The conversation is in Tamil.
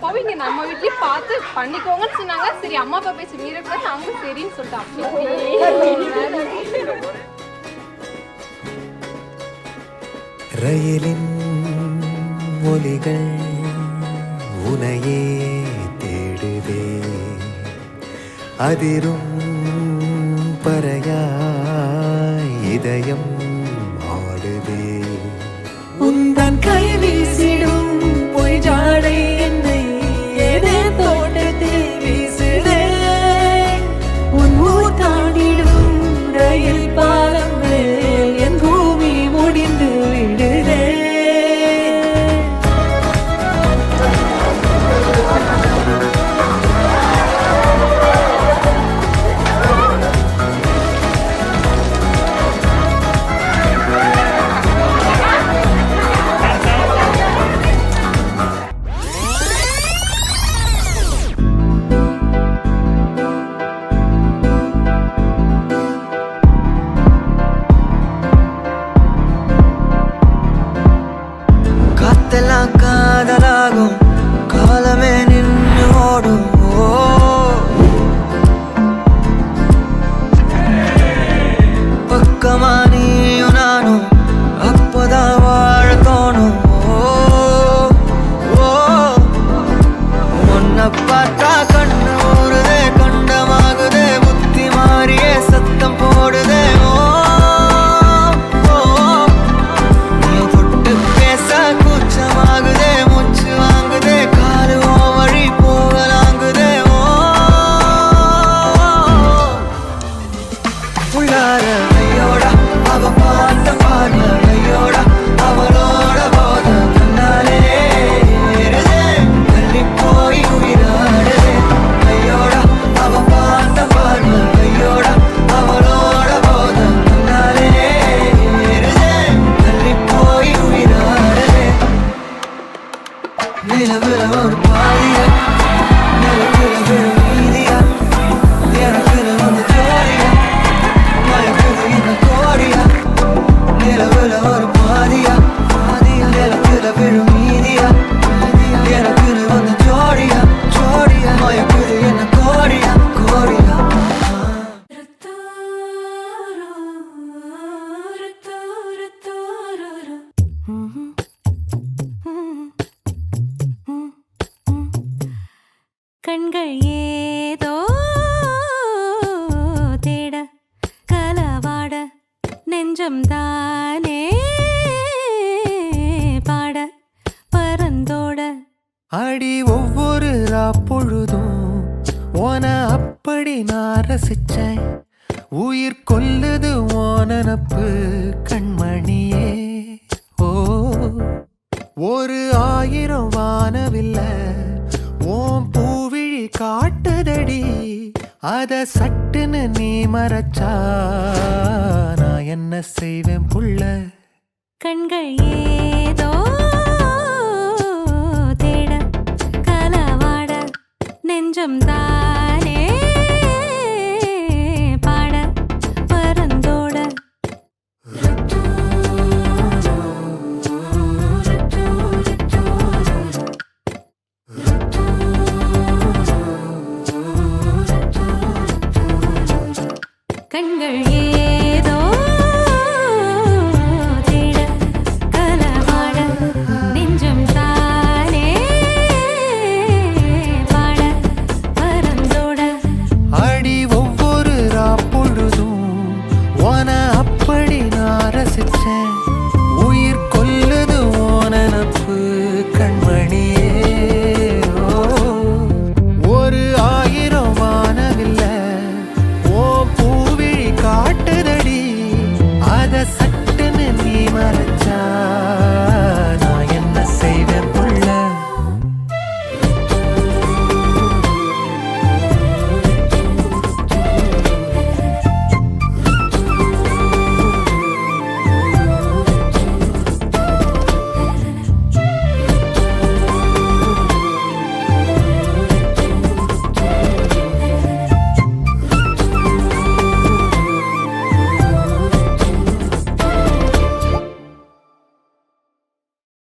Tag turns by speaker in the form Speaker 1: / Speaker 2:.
Speaker 1: அப்பாவும் இங்க நம்ம வீட்லயும் பார்த்து பண்ணிக்கோங்கன்னு சொன்னாங்க. சரி அம்மா அப்பா பேசி மீறக்கூடாது, நாங்களும் சரின்னு சொல்லிட்டோம்.
Speaker 2: ரயிலின் ஒலிகள் உனையே தேடுதே, அதிரும் பறையாய் இதயம் ஆடுதே. உந்தன் கை வீசிடும் பொய் ஜாடை என்னை ஏதே தோட்டத்தில் வீசுதே. உன் ஊர் தாண்டிடும் ரயில் பாலம் மேல் என் பூமி முடிந்து விடுதே. காத்தெல்லாம் காதலாகும், காலமே நின்று ஓடும். பக்கமா நீயும் நானும் அப்போதான் வாழ தோணும். உன்னை பார்த்தா கண்ணு ஊறுதே, கண்டமாகுதே, புத்தி மாறியே சத்தம் போடுதே. கூச்சமாகுதே, மூச்சு வாங்குதே, காலு வழி போகலாங்குதே. உள்ளார ஐயோடா அவ பார்த்த பார்வை, ஐயோடா அவளோட போத கண்ணாலே தள்ளி போய் உயிராடுதே. ஐயோடா அவ பார்த்த பார்வை, ஐயோடா அவளோட போத கண்ணாலே தள்ளி போய் உயிராடுதே. நிலவுல ஒரு பாதியா, நிலவுல விழும் மீதியா, எனக்குன்னு வந்து ஜோடியா, மயக்குது இந்த கோடியா. நிலவுல ஒரு பாதியா, நிலவுல விழும் மீதியா, எனக்குன்னு வந்து ஜோடியா, ஜோடியா, மயக்குது என்ன கோடியா, கோடியா.
Speaker 3: கண்கள் ஏதோ தேட கலவாட, நெஞ்சம் தானே பாட பறந்தோட.
Speaker 2: அடி ஒவ்வொரு பொழுதும் ஓன அப்படி நான் ரசிச்சேன். உயிர் கொல்லுது ஓனப்பு கண்மணியே. ஓ ஒரு 1000 வானவில்ல ஓம் பூவிழி காட்டுதடி, அத சட்டுன்னு நீ மறைச்சா நான் என்ன செய்வேன் புள்ள.
Speaker 3: கண்கள் ஏதோ தேட கலவாட, நெஞ்சம் தானே பாட பறந்தோட. கண்கள் ஏதோ தேட கலவாட, நெஞ்சம் தானே பாட பறந்தோட.
Speaker 2: அடி ஒவ்வொரு பொழுதும் ஓன அப்படி நான் ரசிச்சேன். உயிர் கொல்லுது ஓனப்பு கண்மணி.